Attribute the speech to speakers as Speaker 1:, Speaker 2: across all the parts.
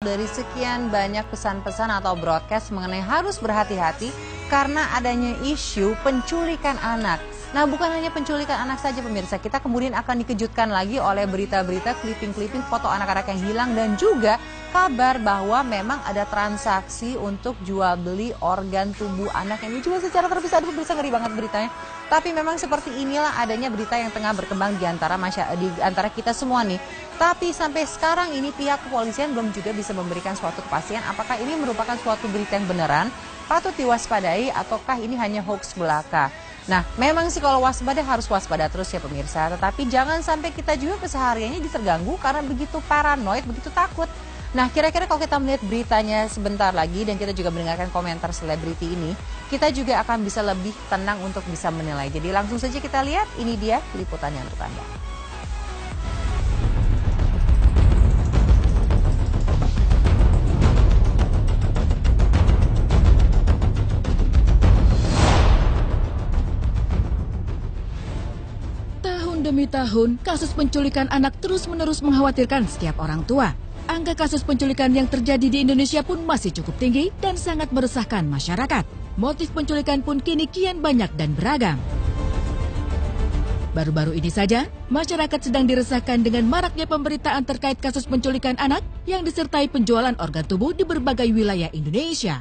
Speaker 1: Dari sekian banyak pesan-pesan atau broadcast mengenai harus berhati-hati karena adanya isu penculikan anak. Nah, bukan hanya penculikan anak saja pemirsa, kita kemudian akan dikejutkan lagi oleh berita-berita clipping-clipping foto anak-anak yang hilang dan juga kabar bahwa memang ada transaksi untuk jual beli organ tubuh anak yang dijual secara terpisah. Aduh, pemirsa, ngeri banget beritanya. Tapi memang seperti inilah adanya berita yang tengah berkembang di antara kita semua nih. Tapi sampai sekarang ini pihak kepolisian belum juga bisa memberikan suatu kepastian apakah ini merupakan suatu berita yang beneran, patut diwaspadai ataukah ini hanya hoax belaka. Nah, memang sih kalau waspada harus waspada terus ya pemirsa, tetapi jangan sampai kita juga kesehariannya terganggu karena begitu paranoid, begitu takut. Nah, kira-kira kalau kita melihat beritanya sebentar lagi dan kita juga mendengarkan komentar selebriti ini, kita juga akan bisa lebih tenang untuk bisa menilai. Jadi langsung saja kita lihat, ini dia liputannya untuk Anda.
Speaker 2: Demi tahun, kasus penculikan anak terus-menerus mengkhawatirkan setiap orang tua. Angka kasus penculikan yang terjadi di Indonesia pun masih cukup tinggi dan sangat meresahkan masyarakat. Motif penculikan pun kini kian banyak dan beragam. Baru-baru ini saja, masyarakat sedang diresahkan dengan maraknya pemberitaan terkait kasus penculikan anak yang disertai penjualan organ tubuh di berbagai wilayah Indonesia.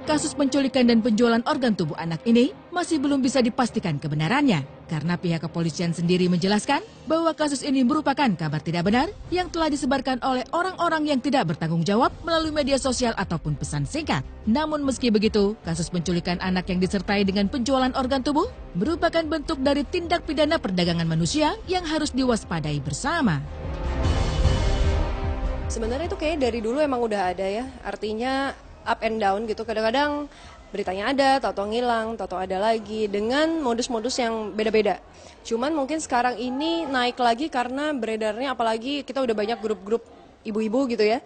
Speaker 2: Kasus penculikan dan penjualan organ tubuh anak ini masih belum bisa dipastikan kebenarannya karena pihak kepolisian sendiri menjelaskan bahwa kasus ini merupakan kabar tidak benar yang telah disebarkan oleh orang-orang yang tidak bertanggung jawab melalui media sosial ataupun pesan singkat. Namun meski begitu, kasus penculikan anak yang disertai dengan penjualan organ tubuh merupakan bentuk dari tindak pidana perdagangan manusia yang harus diwaspadai bersama.
Speaker 3: Sebenarnya itu kayak dari dulu emang udah ada ya, artinya up and down gitu, kadang-kadang beritanya ada, tahu-tahu ngilang, tahu-tahu ada lagi, dengan modus-modus yang beda-beda. Cuman mungkin sekarang ini naik lagi karena beredarnya, apalagi kita udah banyak grup-grup ibu-ibu gitu ya.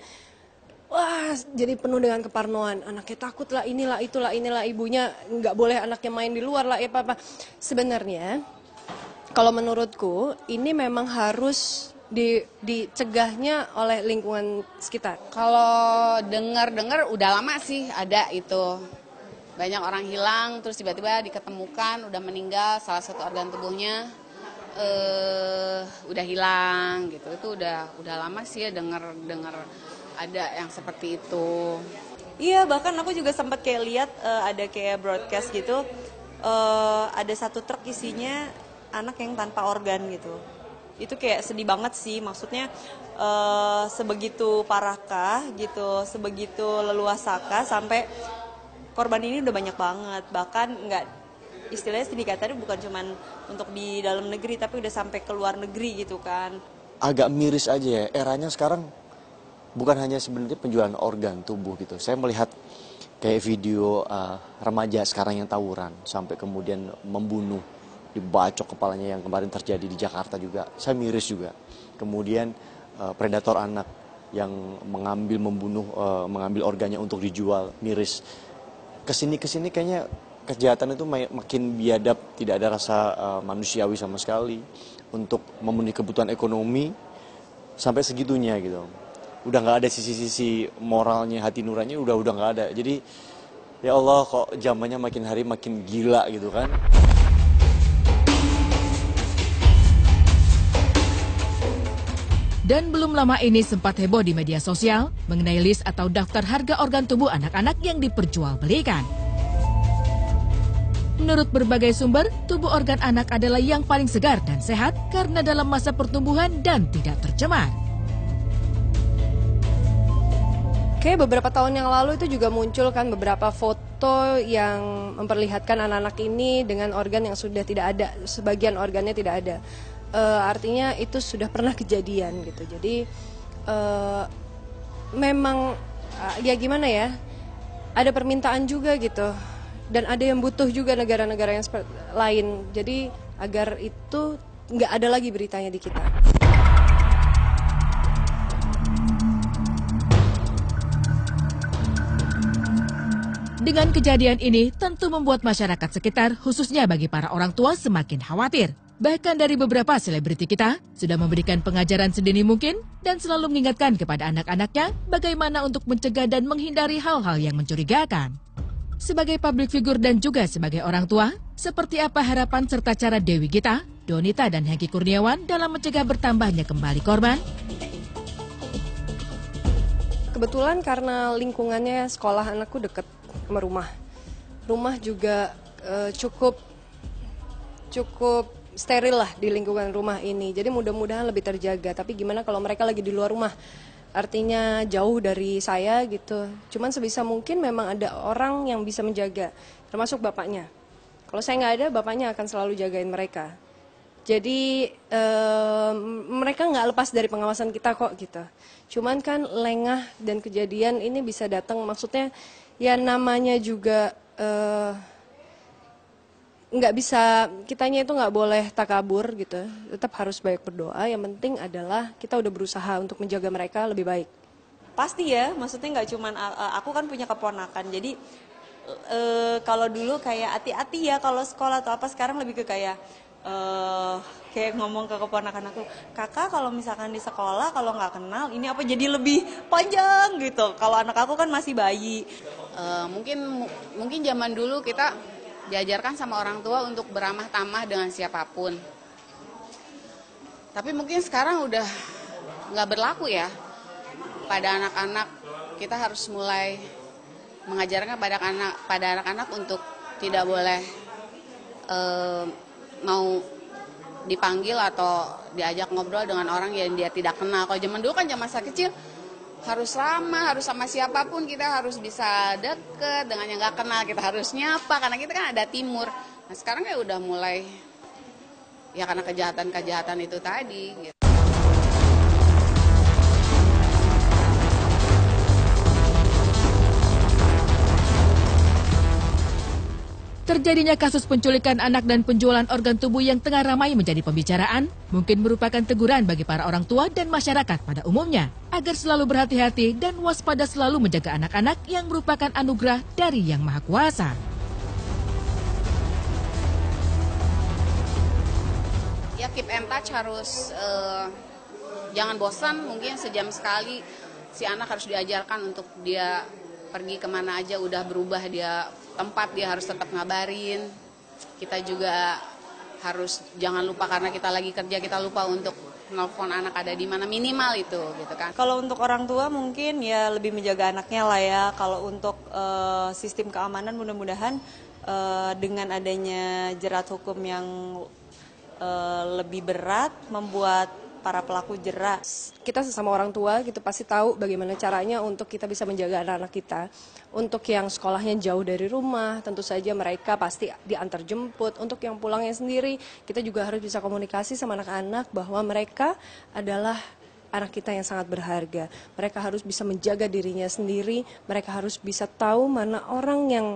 Speaker 3: Wah, jadi penuh dengan keparnoan, anaknya takut lah, inilah, ibunya nggak boleh anaknya main di luar lah, apa-apa. Sebenarnya, kalau menurutku, ini memang harus dicegahnya oleh lingkungan sekitar.
Speaker 4: Kalau dengar udah lama sih ada itu. Banyak orang hilang terus tiba-tiba diketemukan udah meninggal, salah satu organ tubuhnya udah hilang gitu. Itu udah lama sih ya dengar ada yang seperti itu.
Speaker 5: Iya, bahkan aku juga sempat kayak lihat ada kayak broadcast gitu, ada satu truk isinya anak yang tanpa organ gitu. Itu kayak sedih banget sih, maksudnya sebegitu parahkah gitu, sebegitu leluasakah sampai korban ini udah banyak banget, bahkan nggak, istilahnya sindikatnya bukan cuma untuk di dalam negeri tapi udah sampai ke luar negeri gitu kan.
Speaker 6: Agak miris aja ya, eranya sekarang bukan hanya sebenarnya penjualan organ tubuh gitu. Saya melihat kayak video remaja sekarang yang tawuran sampai kemudian membunuh, dibacok kepalanya yang kemarin terjadi di Jakarta juga. Saya miris juga. Kemudian predator anak yang mengambil organnya untuk dijual, miris. Kesini kayaknya kejahatan itu makin biadab, tidak ada rasa manusiawi sama sekali untuk memenuhi kebutuhan ekonomi sampai segitunya gitu. Udah nggak ada sisi-sisi moralnya, hati nurani udah nggak ada. Jadi ya Allah, kok zamannya makin hari makin gila gitu kan.
Speaker 2: Dan belum lama ini sempat heboh di media sosial mengenai list atau daftar harga organ tubuh anak-anak yang diperjualbelikan. Menurut berbagai sumber, tubuh organ anak adalah yang paling segar dan sehat karena dalam masa pertumbuhan dan tidak tercemar.
Speaker 3: Kayak beberapa tahun yang lalu itu juga muncul kan beberapa foto yang memperlihatkan anak-anak ini dengan organ yang sudah tidak ada, sebagian organnya tidak ada. Artinya itu sudah pernah kejadian gitu. Jadi memang ya gimana ya, ada permintaan juga gitu, dan ada yang butuh juga negara-negara yang lain. Jadi agar itu nggak ada lagi beritanya di kita.
Speaker 2: Dengan kejadian ini tentu membuat masyarakat sekitar, khususnya bagi para orang tua, semakin khawatir. Bahkan dari beberapa selebriti kita sudah memberikan pengajaran sedini mungkin dan selalu mengingatkan kepada anak-anaknya bagaimana untuk mencegah dan menghindari hal-hal yang mencurigakan. Sebagai public figure dan juga sebagai orang tua, seperti apa harapan serta cara Dewi Gita, Donita dan Hengki Kurniawan dalam mencegah bertambahnya kembali korban?
Speaker 3: Kebetulan karena lingkungannya sekolah anakku deket sama rumah. Rumah juga cukup steril lah di lingkungan rumah ini. Jadi mudah-mudahan lebih terjaga. Tapi gimana kalau mereka lagi di luar rumah? Artinya jauh dari saya gitu. Cuman sebisa mungkin memang ada orang yang bisa menjaga, termasuk bapaknya. Kalau saya nggak ada, bapaknya akan selalu jagain mereka. Jadi mereka nggak lepas dari pengawasan kita kok gitu. Cuman kan lengah dan kejadian ini bisa datang. Maksudnya ya namanya juga nggak bisa, kitanya itu nggak boleh takabur gitu, tetap harus banyak berdoa. Yang penting adalah kita udah berusaha untuk menjaga mereka lebih baik.
Speaker 5: Pasti ya, maksudnya nggak cuman aku kan punya keponakan, jadi kalau dulu kayak hati-hati ya kalau sekolah atau apa, sekarang lebih ke kayak ngomong ke keponakan aku, kakak kalau misalkan di sekolah kalau nggak kenal ini apa jadi lebih panjang gitu. Kalau anak aku kan masih bayi.
Speaker 4: Mungkin zaman dulu kita diajarkan sama orang tua untuk beramah tamah dengan siapapun. Tapi mungkin sekarang udah nggak berlaku ya. Pada anak-anak kita harus mulai mengajarkan pada anak-anak untuk tidak boleh mau dipanggil atau diajak ngobrol dengan orang yang dia tidak kenal. Kalau zaman dulu kan zaman saya kecil harus ramah, harus sama siapapun kita harus bisa deket, dengan yang nggak kenal kita harus nyapa karena kita kan ada timur. Nah sekarang kayak udah mulai ya karena kejahatan itu tadi gitu.
Speaker 2: Terjadinya kasus penculikan anak dan penjualan organ tubuh yang tengah ramai menjadi pembicaraan mungkin merupakan teguran bagi para orang tua dan masyarakat pada umumnya agar selalu berhati-hati dan waspada selalu menjaga anak-anak yang merupakan anugerah dari Yang Maha Kuasa.
Speaker 4: Ya keep in touch, harus jangan bosan, mungkin sejam sekali si anak harus diajarkan untuk dia pergi kemana aja udah berubah dia tempat, dia harus tetap ngabarin. Kita juga harus jangan lupa karena kita lagi kerja kita lupa untuk nelfon anak ada di mana, minimal itu gitu kan.
Speaker 5: Kalau untuk orang tua mungkin ya lebih menjaga anaknya lah ya. Kalau untuk sistem keamanan mudah-mudahan dengan adanya jerat hukum yang lebih berat membuat para pelaku jerat.
Speaker 3: Kita sesama orang tua gitu pasti tahu bagaimana caranya untuk kita bisa menjaga anak-anak kita. Untuk yang sekolahnya jauh dari rumah, tentu saja mereka pasti diantar jemput. Untuk yang pulangnya sendiri, kita juga harus bisa komunikasi sama anak-anak bahwa mereka adalah anak kita yang sangat berharga. Mereka harus bisa menjaga dirinya sendiri, mereka harus bisa tahu mana orang yang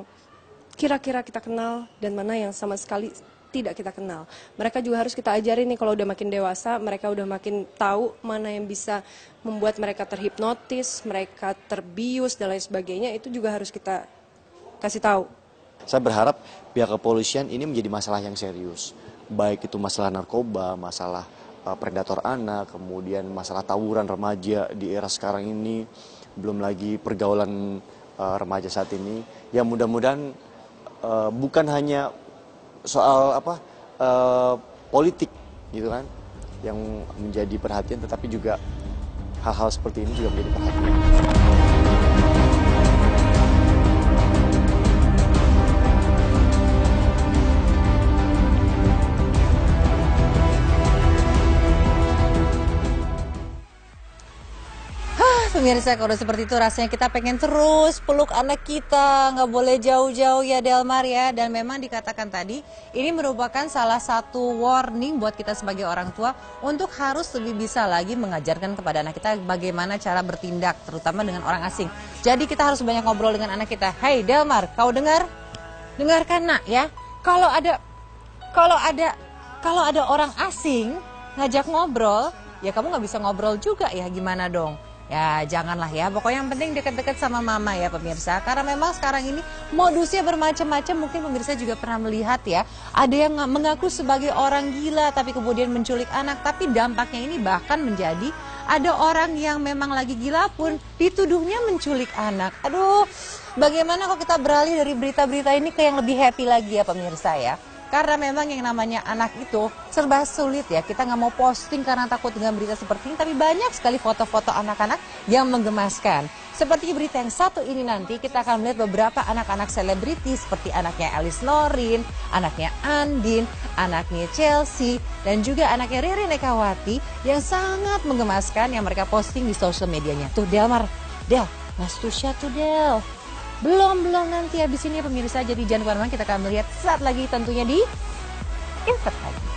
Speaker 3: kira-kira kita kenal dan mana yang sama sekali tidak kita kenal. Mereka juga harus kita ajarin nih kalau udah makin dewasa, mereka udah makin tahu mana yang bisa membuat mereka terhipnotis, mereka terbius dan lain sebagainya, itu juga harus kita kasih tahu.
Speaker 6: Saya berharap pihak kepolisian ini menjadi masalah yang serius. Baik itu masalah narkoba, masalah predator anak, kemudian masalah tawuran remaja di era sekarang ini, belum lagi pergaulan remaja saat ini. Ya mudah-mudahan bukan hanya soal politik gitu kan yang menjadi perhatian, tetapi juga hal-hal seperti ini juga menjadi perhatian.
Speaker 1: Pemirsa, kalau seperti itu rasanya kita pengen terus peluk anak kita, nggak boleh jauh-jauh ya Delmar ya. Dan memang dikatakan tadi, ini merupakan salah satu warning buat kita sebagai orang tua untuk harus lebih bisa lagi mengajarkan kepada anak kita bagaimana cara bertindak, terutama dengan orang asing. Jadi kita harus banyak ngobrol dengan anak kita. Hai Delmar, kau dengar? Dengarkan nak ya. Kalau ada orang asing ngajak ngobrol, ya kamu nggak bisa ngobrol juga ya, gimana dong? Ya janganlah ya, pokoknya yang penting deket-deket sama mama ya pemirsa. Karena memang sekarang ini modusnya bermacam-macam, mungkin pemirsa juga pernah melihat ya. Ada yang mengaku sebagai orang gila tapi kemudian menculik anak. Tapi dampaknya ini bahkan menjadi ada orang yang memang lagi gila pun dituduhnya menculik anak. Aduh, bagaimana kalau kita beralih dari berita-berita ini ke yang lebih happy lagi ya pemirsa ya. Karena memang yang namanya anak itu serba sulit ya. Kita nggak mau posting karena takut dengan berita seperti ini. Tapi banyak sekali foto-foto anak-anak yang menggemaskan. Seperti berita yang satu ini nanti kita akan melihat beberapa anak-anak selebriti. Seperti anaknya Alice Lorin, anaknya Andin, anaknya Chelsea. Dan juga anaknya Riri Nekawati yang sangat menggemaskan yang mereka posting di sosial medianya. Tuh Del, Mas Tusha tuh Del. Belum nanti habis ini ya pemirsa, jadi jangan kemana-mana, kita akan melihat saat lagi tentunya di Insert lagi.